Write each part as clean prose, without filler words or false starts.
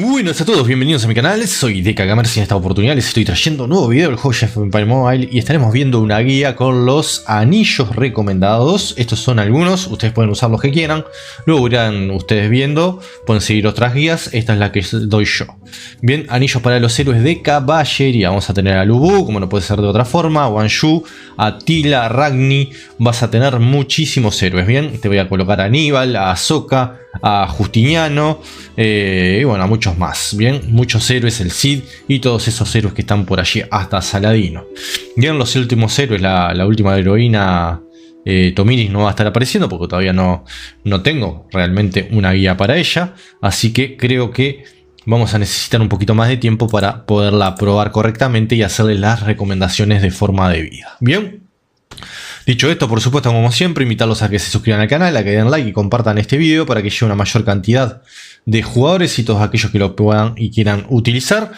Buenos a todos, bienvenidos a mi canal, soy DKGamer. En esta oportunidad les estoy trayendo un nuevo video del juego Age of Empires Mobile y estaremos viendo una guía con los anillos recomendados. Estos son algunos, ustedes pueden usar los que quieran, luego irán ustedes viendo, pueden seguir otras guías, esta es la que doy yo. Bien, anillos para los héroes de caballería, vamos a tener a Lu Bu, como no puede ser de otra forma, Guan Yu, Attila, Ragni, vas a tener muchísimos héroes. Bien, te voy a colocar a Aníbal, a Ahsoka, a Justiniano y bueno, a muchos más. Bien, muchos héroes, el Cid y todos esos héroes que están por allí, hasta Saladino. Bien, los últimos héroes, la última heroína Tomiris no va a estar apareciendo porque todavía no tengo realmente una guía para ella, así que creo que vamos a necesitar un poquito más de tiempo para poderla probar correctamente y hacerle las recomendaciones de forma debida. Bien, dicho esto, por supuesto, como siempre, invitarlos a que se suscriban al canal, a que den like y compartan este video para que llegue una mayor cantidad de jugadores y todos aquellos que lo puedan y quieran utilizar.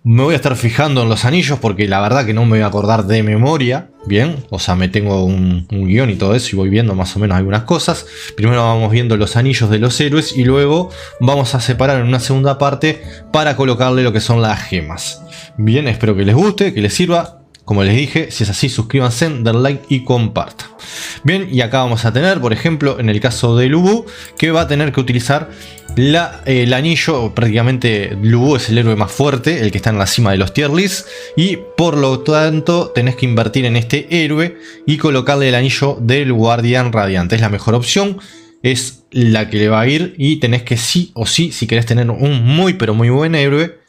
Me voy a estar fijando en los anillos porque la verdad que no me voy a acordar de memoria. Bien, o sea, me tengo un guión y todo eso y voy viendo más o menos algunas cosas. Primero vamos viendo los anillos de los héroes y luego vamos a separar en una segunda parte para colocarle lo que son las gemas. Bien, espero que les guste, que les sirva. Como les dije, si es así, suscríbanse, den like y compartan. Bien, y acá vamos a tener, por ejemplo, en el caso de Lu Bu, que va a tener que utilizar el anillo. Prácticamente Lu Bu es el héroe más fuerte, el que está en la cima de los tier list, y por lo tanto tenés que invertir en este héroe y colocarle el anillo del guardián radiante. Es la mejor opción, es la que le va a ir, y tenés que sí o sí, si querés tener un muy pero muy buen héroe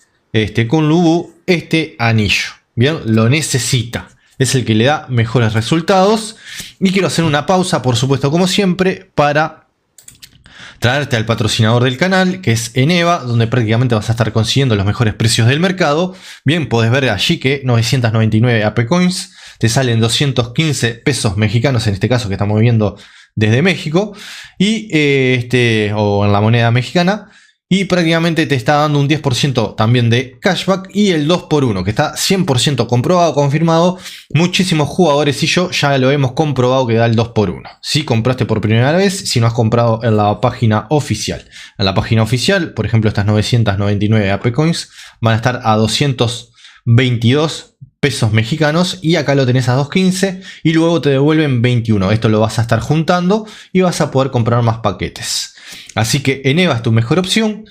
con Lu Bu, este anillo. Bien, lo necesita. Es el que le da mejores resultados. Y quiero hacer una pausa, por supuesto, como siempre, para traerte al patrocinador del canal, que es Eneva, donde prácticamente vas a estar consiguiendo los mejores precios del mercado. Bien, podés ver allí que 999 AP Coins te salen 215 pesos mexicanos, en este caso que estamos viendo desde México, y o en la moneda mexicana. Y prácticamente te está dando un 10% también de cashback y el 2x1 que está 100% comprobado, confirmado. Muchísimos jugadores y yo ya lo hemos comprobado que da el 2x1. Si compraste por primera vez, si no has comprado en la página oficial. En la página oficial, por ejemplo, estas 999 AP Coins van a estar a 222 pesos mexicanos y acá lo tenés a 2.15 y luego te devuelven 21. Esto lo vas a estar juntando y vas a poder comprar más paquetes. Así que Eneva es tu mejor opción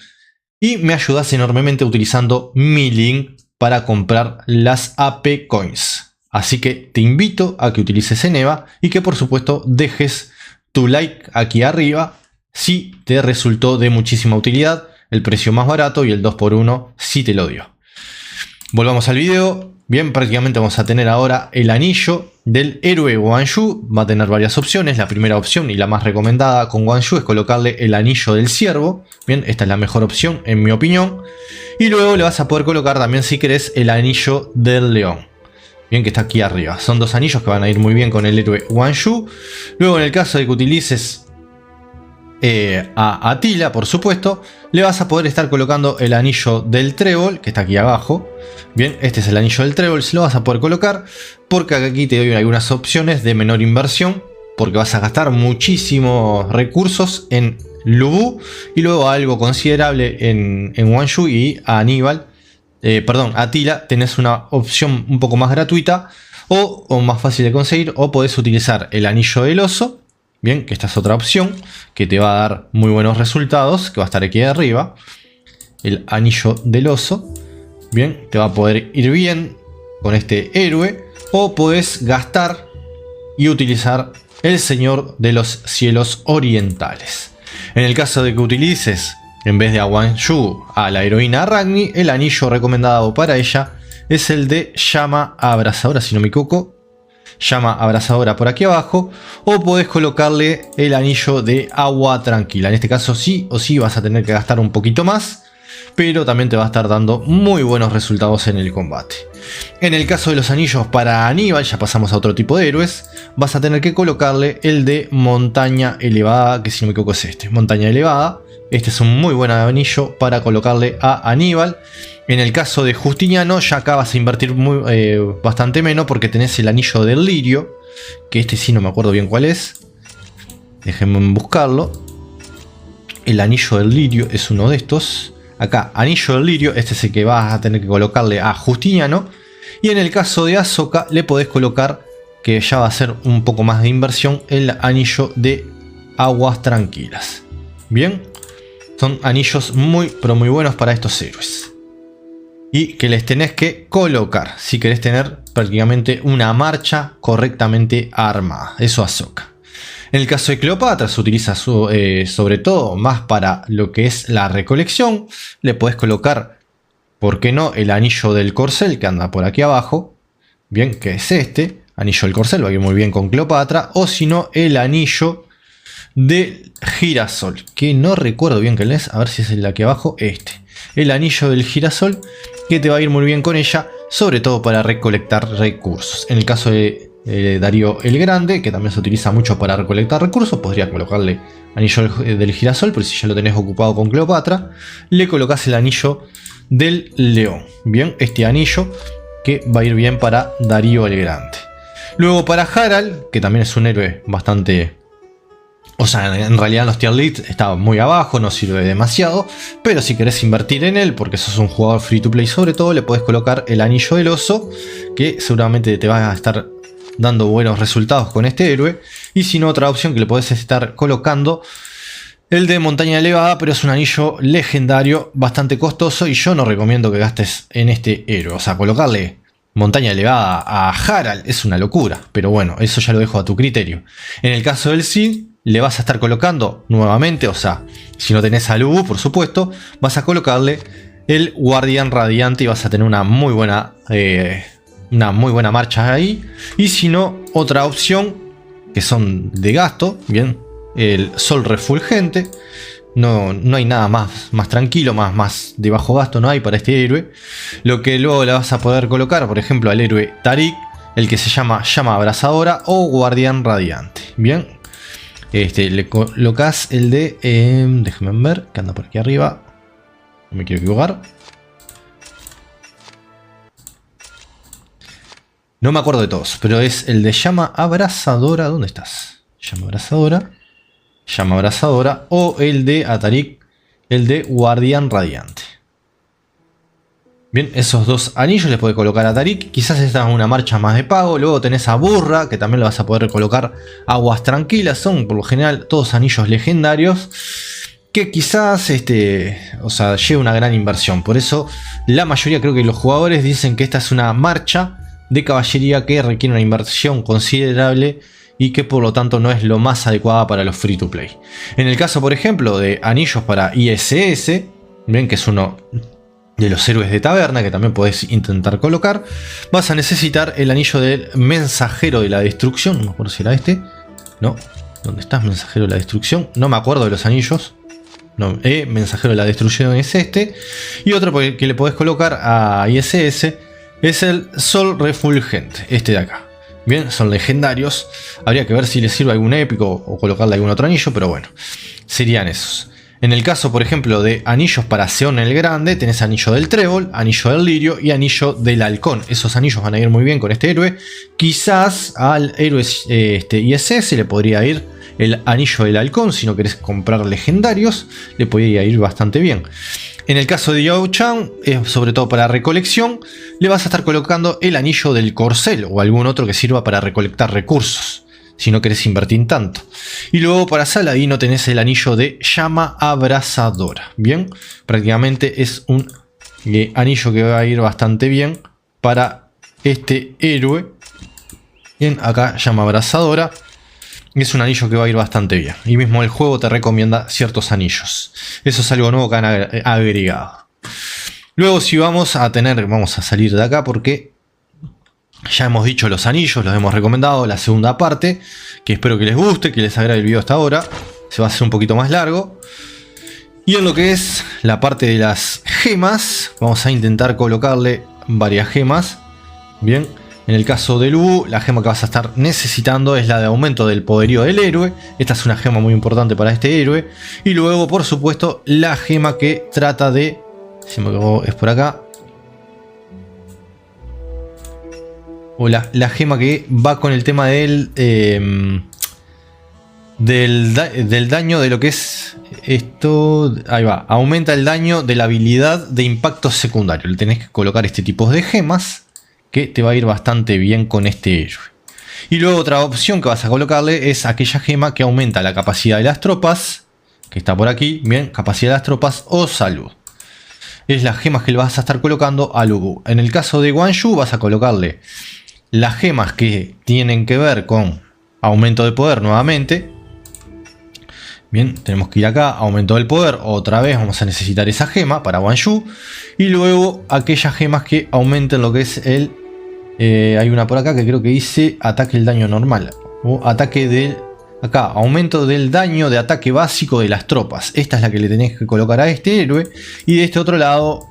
y me ayudas enormemente utilizando mi link para comprar las AP Coins. Así que te invito a que utilices Eneva y que por supuesto dejes tu like aquí arriba si te resultó de muchísima utilidad, el precio más barato y el 2x1 si te lo dio. Volvamos al video. Bien, prácticamente vamos a tener ahora el anillo del héroe Guan Yu. Va a tener varias opciones. La primera opción y la más recomendada con Guan Yu es colocarle el anillo del ciervo. Bien, esta es la mejor opción en mi opinión. Y luego le vas a poder colocar también, si querés, el anillo del león. Bien, que está aquí arriba. Son dos anillos que van a ir muy bien con el héroe Guan Yu. Luego, en el caso de que utilices a Attila, por supuesto, le vas a poder estar colocando el anillo del trébol, que está aquí abajo. Bien, este es el anillo del trébol, se lo vas a poder colocar porque aquí te doy algunas opciones de menor inversión, porque vas a gastar muchísimos recursos en Lu Bu y luego algo considerable en Guan Yu y a Aníbal. Attila, tenés una opción un poco más gratuita o más fácil de conseguir, o podés utilizar el anillo del oso. Bien, que esta es otra opción que te va a dar muy buenos resultados, que va a estar aquí arriba. El anillo del oso. Bien, te va a poder ir bien con este héroe. O puedes gastar y utilizar el Señor de los Cielos Orientales. En el caso de que utilices, en vez de a Guan Yu, a la heroína Ragni, el anillo recomendado para ella es el de llama abrasadora, si no me equivoco. Llama abrasadora por aquí abajo, o podés colocarle el anillo de agua tranquila. En este caso sí o sí vas a tener que gastar un poquito más, pero también te va a estar dando muy buenos resultados en el combate. En el caso de los anillos para Aníbal, ya pasamos a otro tipo de héroes, vas a tener que colocarle el de montaña elevada, que si no me equivoco es este, montaña elevada. Este es un muy buen anillo para colocarle a Aníbal. En el caso de Justiniano, ya acá vas a invertir bastante menos porque tenés el anillo del lirio, que este sí no me acuerdo bien cuál es. Déjenme buscarlo. El anillo del lirio es uno de estos. acá anillo del lirio, este es el que vas a tener que colocarle a Justiniano. Y en el caso de Ahsoka le podés colocar, que ya va a ser un poco más de inversión, el anillo de aguas tranquilas. Bien, son anillos muy pero muy buenos para estos héroes. Y que les tenés que colocar si querés tener prácticamente una marcha correctamente armada. Eso Ahsoka. En el caso de Cleopatra se utiliza sobre todo más para lo que es la recolección. Le podés colocar, ¿por qué no?, el anillo del corcel que anda por aquí abajo. Bien, que es este. Anillo del corcel va a ir muy bien con Cleopatra. O si no, el anillo del girasol. Que no recuerdo bien qué es. A ver si es el de aquí abajo. Este. El anillo del girasol, que te va a ir muy bien con ella. Sobre todo para recolectar recursos. En el caso de Darío el Grande, que también se utiliza mucho para recolectar recursos, podría colocarle anillo del girasol, pero si ya lo tenés ocupado con Cleopatra, le colocas el anillo del león. Bien, este anillo que va a ir bien para Darío el Grande. Luego para Harald, que también es un héroe bastante... O sea, en realidad en los tier lists está muy abajo, no sirve demasiado. Pero si querés invertir en él, porque sos un jugador free to play sobre todo, le podés colocar el anillo del oso, que seguramente te va a estar dando buenos resultados con este héroe. Y si no, otra opción que le podés estar colocando, el de montaña elevada, pero es un anillo legendario bastante costoso y yo no recomiendo que gastes en este héroe. O sea, colocarle montaña elevada a Harald es una locura, pero bueno, eso ya lo dejo a tu criterio. En el caso del Cid, le vas a estar colocando nuevamente, o sea, si no tenés a Lubu, por supuesto, vas a colocarle el guardián radiante y vas a tener una muy buena marcha ahí. Y si no, otra opción, que son de gasto, bien, el sol refulgente. No hay nada más tranquilo, más de bajo gasto no hay para este héroe. Lo que luego le vas a poder colocar, por ejemplo, al héroe Tarik, el que se llama llama abrasadora o guardián radiante. Bien, le colocas el de... déjenme ver, que anda por aquí arriba. No me quiero equivocar. No me acuerdo de todos, pero es el de llama abrasadora. ¿Dónde estás? Llama abrasadora. Llama abrasadora. O el de Atarik, el de guardián radiante. Bien, esos dos anillos les puede colocar a Tarik. Quizás esta es una marcha más de pago. Luego tenés a Burra, que también le vas a poder colocar aguas tranquilas. Son por lo general todos anillos legendarios, que quizás o sea, lleva una gran inversión. Por eso la mayoría, creo que los jugadores dicen que esta es una marcha de caballería que requiere una inversión considerable y que por lo tanto no es lo más adecuada para los free to play. En el caso, por ejemplo, de anillos para ISS, ven que es uno de los héroes de taberna que también podés intentar colocar, vas a necesitar el anillo del mensajero de la destrucción. No me acuerdo si era este. No, ¿dónde estás, mensajero de la destrucción? No me acuerdo de los anillos. No, mensajero de la destrucción es este. Y otro que le podés colocar a ISS es el sol refulgente, este de acá. Bien, son legendarios. Habría que ver si les sirve algún épico o colocarle algún otro anillo, pero bueno, serían esos. En el caso, por ejemplo, de anillos para Seón el Grande, tenés anillo del trébol, anillo del lirio y anillo del halcón. Esos anillos van a ir muy bien con este héroe. Quizás al héroe ISS le podría ir el anillo del halcón. Si no querés comprar legendarios, le podría ir bastante bien. En el caso de Yao Chan, sobre todo para recolección, le vas a estar colocando el anillo del corcel o algún otro que sirva para recolectar recursos, si no querés invertir tanto. Y luego para Saladino tenés el anillo de llama abrasadora. Bien, prácticamente es un anillo que va a ir bastante bien para este héroe. Bien, acá llama abrasadora. Es un anillo que va a ir bastante bien. Y mismo el juego te recomienda ciertos anillos. Eso es algo nuevo que han agregado. Luego si vamos a salir de acá porque ya hemos dicho los anillos, los hemos recomendado. La segunda parte, que espero que les guste, que les agrade el video hasta ahora. Se va a hacer un poquito más largo. Y en lo que es la parte de las gemas, vamos a intentar colocarle varias gemas. Bien. En el caso de Lubu, la gema que vas a estar necesitando es la de aumento del poderío del héroe. Esta es una gema muy importante para este héroe. Y luego, por supuesto, la gema que trata de... Si me equivoco, es por acá. O la gema que va con el tema del... del daño de lo que es esto. Ahí va. Aumenta el daño de la habilidad de impacto secundario. Le tenés que colocar este tipo de gemas que te va a ir bastante bien con este héroe. Y luego otra opción que vas a colocarle es aquella gema que aumenta la capacidad de las tropas, que está por aquí, bien, capacidad de las tropas o salud. Es las gemas que le vas a estar colocando a Lu Bu. En el caso de Guan Yu vas a colocarle las gemas que tienen que ver con aumento de poder nuevamente. Bien, tenemos que ir acá, aumento del poder, otra vez vamos a necesitar esa gema para Guan Yu. Y luego aquellas gemas que aumenten lo que es el... hay una por acá que creo que dice ataque del daño normal. O ataque del... Acá, aumento del daño de ataque básico de las tropas. Esta es la que le tenés que colocar a este héroe. Y de este otro lado,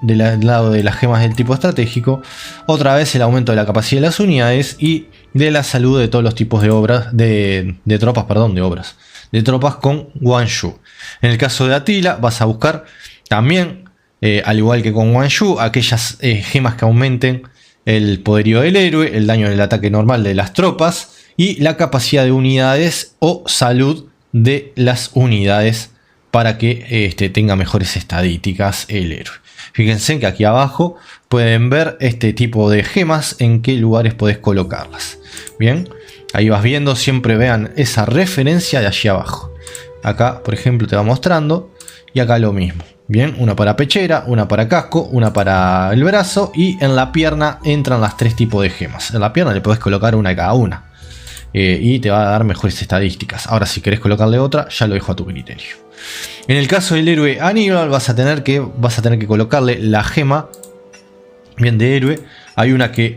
del lado de las gemas del tipo estratégico, otra vez el aumento de la capacidad de las unidades y de la salud de todos los tipos de obras, de tropas, perdón, de tropas con Guan Yu. En el caso de Atila vas a buscar también, al igual que con Guan Yu, aquellas gemas que aumenten el poderío del héroe, el daño del ataque normal de las tropas y la capacidad de unidades o salud de las unidades para que tenga mejores estadísticas el héroe. Fíjense que aquí abajo pueden ver este tipo de gemas en qué lugares podés colocarlas. Bien, ahí vas viendo, siempre vean esa referencia de allí abajo. Acá, por ejemplo, te va mostrando y acá lo mismo. Bien, una para pechera, una para casco, una para el brazo y en la pierna entran las tres tipos de gemas. En la pierna le podés colocar una de cada una y te va a dar mejores estadísticas. Ahora si querés colocarle otra, ya lo dejo a tu criterio. En el caso del héroe Aníbal vas a tener que colocarle la gema bien de héroe. Hay una que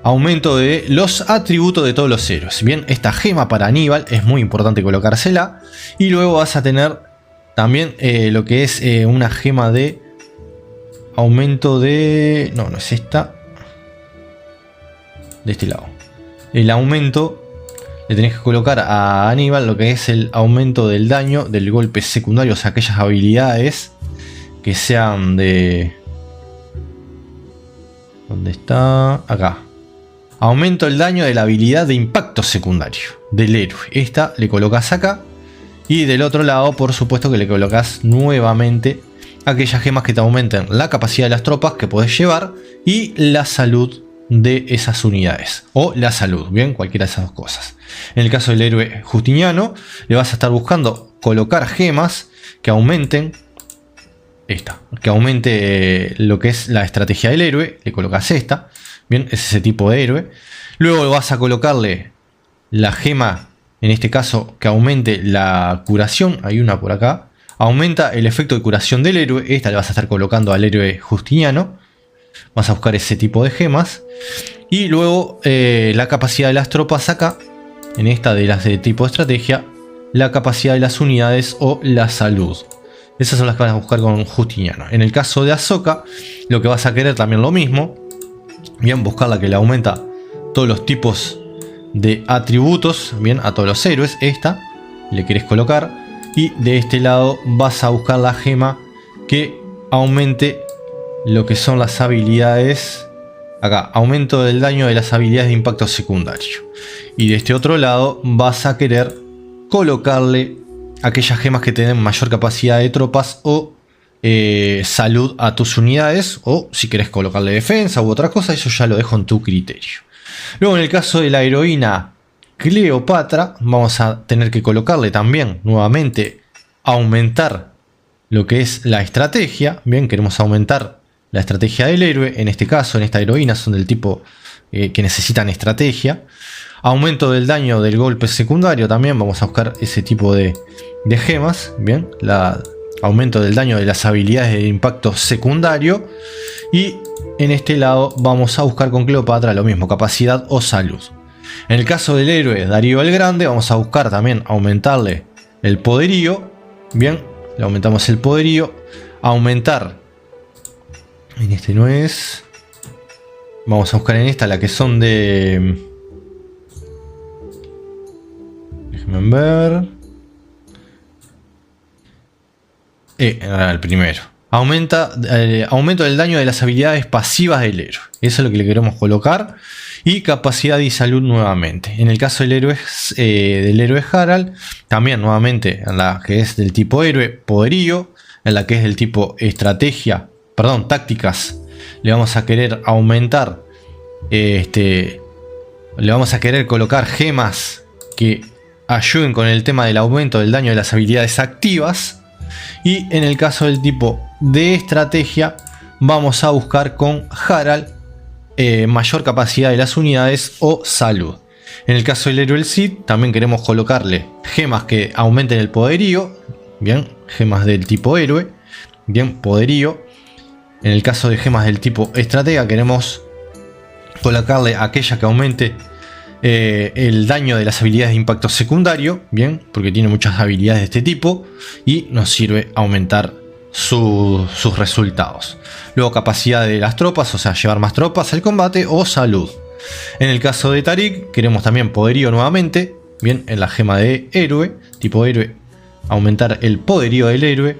aumento de los atributos de todos los héroes. Bien, esta gema para Aníbal es muy importante colocársela. Y luego vas a tener también lo que es una gema de aumento de... No, no es esta. De este lado. El aumento... Le tenés que colocar a Aníbal lo que es el aumento del daño del golpe secundario. O sea, aquellas habilidades que sean de... ¿Dónde está? Acá. Aumento el daño de la habilidad de impacto secundario del héroe. Esta le colocas acá. Y del otro lado, por supuesto que le colocas nuevamente aquellas gemas que te aumenten la capacidad de las tropas que podés llevar y la salud de esas unidades. O la salud, bien, cualquiera de esas dos cosas. En el caso del héroe Justiniano, le vas a estar buscando colocar gemas que aumenten que aumente lo que es la estrategia del héroe. Le colocas esta, bien, es ese tipo de héroe. Luego vas a colocarle la gema, en este caso, que aumente la curación. Hay una por acá. Aumenta el efecto de curación del héroe. Esta le vas a estar colocando al héroe Justiniano. Vas a buscar ese tipo de gemas. Y luego la capacidad de las tropas acá. En esta de las de tipo estrategia. La capacidad de las unidades o la salud. Esas son las que vas a buscar con Justiniano. En el caso de Ahsoka, lo que vas a querer también lo mismo. Bien, buscar la que le aumenta todos los tipos de atributos. Bien, a todos los héroes. Esta le querés colocar. Y de este lado vas a buscar la gema que aumente lo que son las habilidades. Acá, aumento del daño de las habilidades de impacto secundario. Y de este otro lado vas a querer colocarle aquellas gemas que tienen mayor capacidad de tropas o salud a tus unidades. O si querés colocarle defensa u otra cosa, eso ya lo dejo en tu criterio. Luego en el caso de la heroína Cleopatra, vamos a tener que colocarle también nuevamente aumentar lo que es la estrategia. Bien, queremos aumentar la estrategia del héroe. En este caso, en esta heroína son del tipo que necesitan estrategia. Aumento del daño del golpe secundario también. Vamos a buscar ese tipo de gemas. Bien, aumento del daño de las habilidades de impacto secundario. Y en este lado vamos a buscar con Cleopatra lo mismo, capacidad o salud. En el caso del héroe Darío el Grande, vamos a buscar también aumentarle el poderío. Bien, le aumentamos el poderío. Aumentar. En este no es. Vamos a buscar en esta la que son de... Déjenme ver. El primero. aumento del daño de las habilidades pasivas del héroe. Eso es lo que le queremos colocar. Y capacidad y salud nuevamente. En el caso del héroe Harald, también nuevamente en la que es del tipo héroe, poderío. En la que es del tipo tácticas, le vamos a querer aumentar. Le vamos a querer colocar gemas que ayuden con el tema del aumento del daño de las habilidades activas. Y en el caso del tipo de estrategia, vamos a buscar con Harald mayor capacidad de las unidades o salud. En el caso del héroe el Cid, también queremos colocarle gemas que aumenten el poderío. Bien, gemas del tipo héroe. Bien, poderío. En el caso de gemas del tipo estratega, queremos colocarle aquella que aumente el daño de las habilidades de impacto secundario. Bien, porque tiene muchas habilidades de este tipo y nos sirve aumentar sus resultados. Luego capacidad de las tropas, o sea, llevar más tropas al combate o salud. En el caso de Tariq, queremos también poderío nuevamente. Bien, en la gema de héroe, tipo héroe, aumentar el poderío del héroe.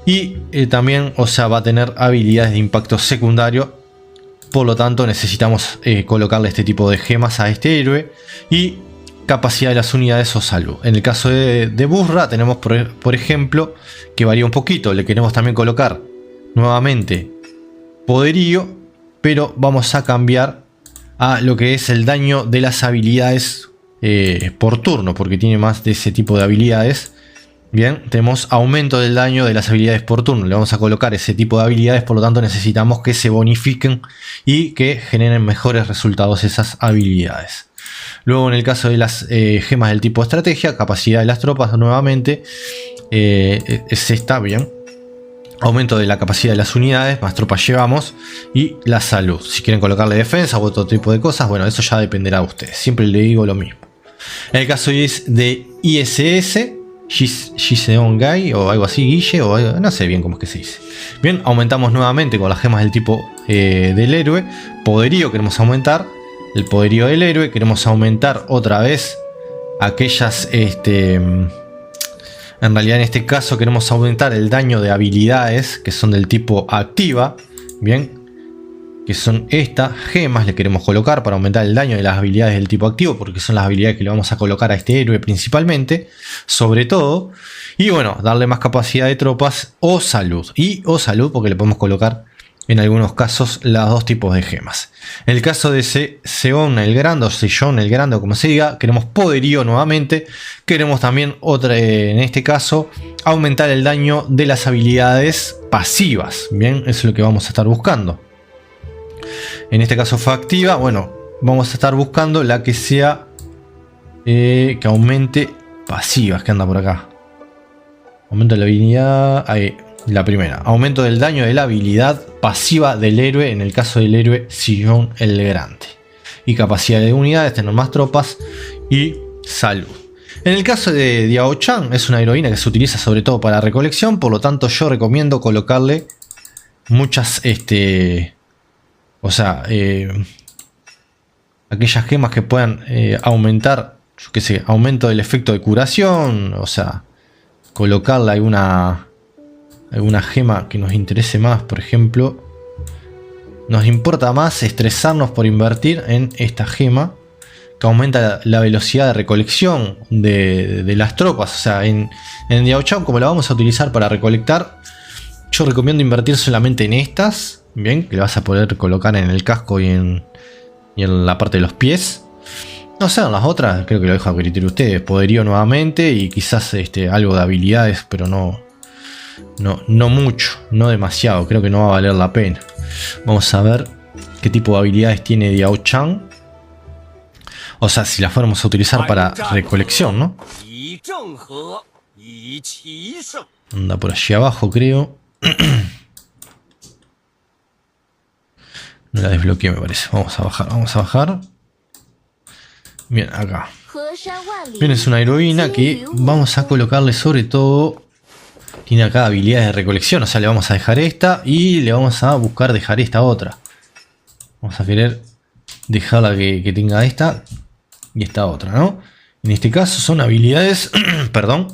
Y también, o sea, va a tener habilidades de impacto secundario. Por lo tanto, necesitamos colocarle este tipo de gemas a este héroe. Y capacidad de las unidades o salud. En el caso de Busra, tenemos por ejemplo, que varía un poquito. Le queremos también colocar nuevamente poderío, pero vamos a cambiar a lo que es el daño de las habilidades por turno, porque tiene más de ese tipo de habilidades. Bien, tenemos aumento del daño de las habilidades por turno. Le vamos a colocar ese tipo de habilidades, por lo tanto necesitamos que se bonifiquen y que generen mejores resultados esas habilidades. Luego en el caso de las gemas del tipo estrategia, capacidad de las tropas nuevamente es esta, bien. Aumento de la capacidad de las unidades, más tropas llevamos. Y la salud. Si quieren colocarle defensa u otro tipo de cosas, bueno, eso ya dependerá de ustedes. Siempre le digo lo mismo. En el caso de ISS, Giseon Gai o algo así, Guille, o algo, no sé bien cómo es que se dice. Bien, aumentamos nuevamente con las gemas del tipo del héroe. Poderío queremos aumentar. El poderío del héroe. Queremos aumentar otra vez aquellas... En realidad en este caso queremos aumentar el daño de habilidades que son del tipo activa. Bien. Que son estas gemas. Le queremos colocar para aumentar el daño de las habilidades del tipo activo. Porque son las habilidades que le vamos a colocar a este héroe principalmente. Sobre todo. Y bueno, darle más capacidad de tropas o salud. Y o salud porque le podemos colocar en algunos casos los dos tipos de gemas. En el caso de Seon el Grande o Sejong el Grande, como se diga, queremos poderío nuevamente. Queremos también en este caso aumentar el daño de las habilidades pasivas. Bien, eso es lo que vamos a estar buscando. En este caso fue activa. Bueno, vamos a estar buscando la que sea que aumente pasivas, que anda por acá. Aumento de la habilidad. Ahí. La primera, aumento del daño de la habilidad pasiva del héroe, en el caso del héroe Sejong el Grande. Y capacidad de unidades, tener más tropas y salud. En el caso de Diao Chan, es una heroína que se utiliza sobre todo para recolección, por lo tanto yo recomiendo colocarle muchas, aquellas gemas que puedan aumentar, yo qué sé, aumento del efecto de curación, o sea, colocarle alguna gema que nos interese más. Por ejemplo, nos importa más estresarnos por invertir en esta gema que aumenta la velocidad de recolección de las tropas. O sea, en Diao Chan, como la vamos a utilizar para recolectar, yo recomiendo invertir solamente en estas. Bien, que le vas a poder colocar en el casco y en la parte de los pies. No sé, en las otras creo que lo dejo a criterio de ustedes. Poderío nuevamente y quizás algo de habilidades, pero no mucho, no demasiado. Creo que no va a valer la pena. Vamos a ver qué tipo de habilidades tiene Diao Chan. O sea, si las fuéramos a utilizar para recolección, ¿no? Anda por allí abajo, creo. No la desbloqueé, me parece. Vamos a bajar. Bien, acá. Bien, es una heroína que vamos a colocarle sobre todo... Tiene acá habilidades de recolección, o sea, le vamos a dejar esta y le vamos a buscar dejar esta otra. Vamos a querer dejarla que tenga esta y esta otra, ¿no? En este caso son habilidades, perdón,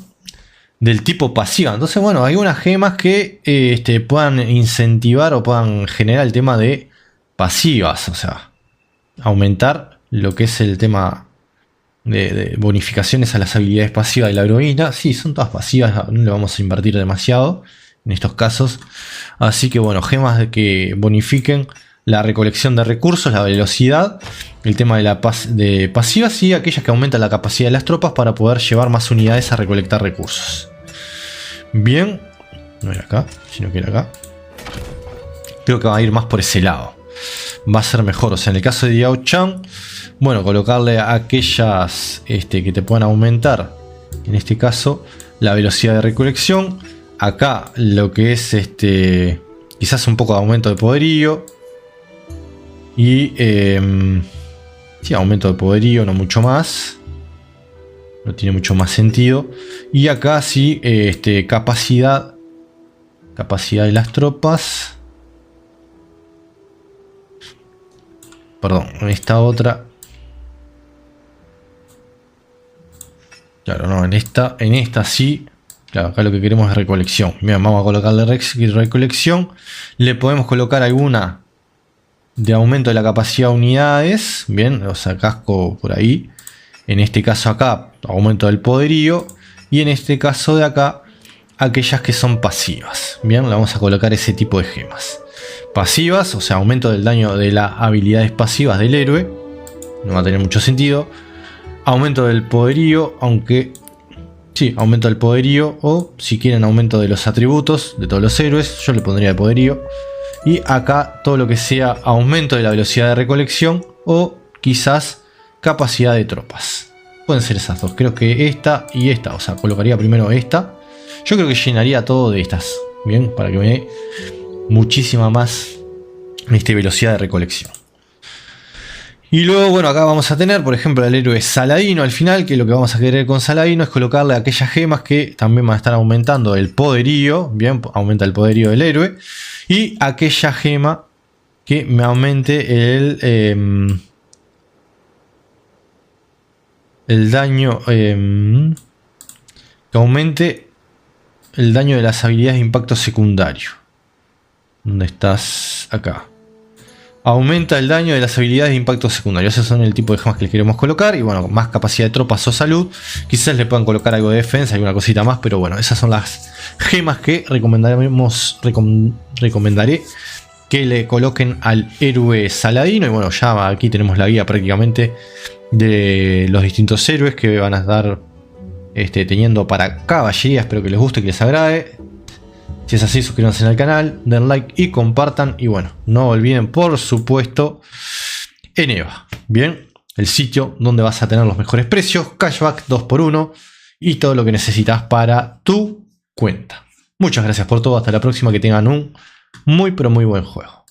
del tipo pasiva. Entonces, bueno, hay unas gemas que puedan incentivar o puedan generar el tema de pasivas. O sea, aumentar lo que es el tema de bonificaciones a las habilidades pasivas de la heroína. Sí, son todas pasivas, no le vamos a invertir demasiado en estos casos. Así que bueno, gemas que bonifiquen la recolección de recursos, la velocidad, el tema de pasivas y aquellas que aumentan la capacidad de las tropas para poder llevar más unidades a recolectar recursos. Bien, no era acá, sino que era acá. Creo que va a ir más por ese lado. Va a ser mejor, o sea, en el caso de Diao Chan, bueno, colocarle aquellas que te puedan aumentar, en este caso, la velocidad de recolección. Acá lo que es quizás un poco de aumento de poderío. Y sí, aumento de poderío, no mucho más. No tiene mucho más sentido. Y acá sí, capacidad. Capacidad de las tropas. Perdón, en esta otra. Claro, no, en esta sí. Claro, acá lo que queremos es recolección. Bien, vamos a colocarle recolección. Le podemos colocar alguna de aumento de la capacidad de unidades. Bien, o sea, casco por ahí. En este caso acá, aumento del poderío. Y en este caso de acá, aquellas que son pasivas. Bien, le vamos a colocar ese tipo de gemas. Pasivas, o sea, aumento del daño de las habilidades pasivas del héroe. No va a tener mucho sentido. Aumento del poderío, aunque... Sí, aumento del poderío. O si quieren aumento de los atributos de todos los héroes. Yo le pondría de poderío. Y acá todo lo que sea aumento de la velocidad de recolección. O quizás capacidad de tropas. Pueden ser esas dos. Creo que esta y esta. O sea, colocaría primero esta. Yo creo que llenaría todo de estas. Bien, para que me dé muchísima más velocidad de recolección. Y luego, bueno, acá vamos a tener, por ejemplo, al héroe Saladino al final, que lo que vamos a querer con Saladino es colocarle aquellas gemas que también van a estar aumentando el poderío, bien, aumenta el poderío del héroe, y aquella gema que me aumente el daño, que aumente el daño de las habilidades de impacto secundario. ¿Dónde estás? Acá. Aumenta el daño de las habilidades de impacto secundario. Esos son el tipo de gemas que le queremos colocar. Y bueno, más capacidad de tropas o salud. Quizás le puedan colocar algo de defensa, alguna cosita más. Pero bueno, esas son las gemas que recomendaré que le coloquen al héroe Saladino. Y bueno, ya aquí tenemos la guía prácticamente de los distintos héroes que van a estar teniendo para caballería. Espero que les guste, que les agrade. Si es así, suscríbanse al canal, den like y compartan. Y bueno, no olviden, por supuesto, Eneva. Bien, el sitio donde vas a tener los mejores precios, cashback 2x1 y todo lo que necesitas para tu cuenta. Muchas gracias por todo. Hasta la próxima. Que tengan un muy pero muy buen juego.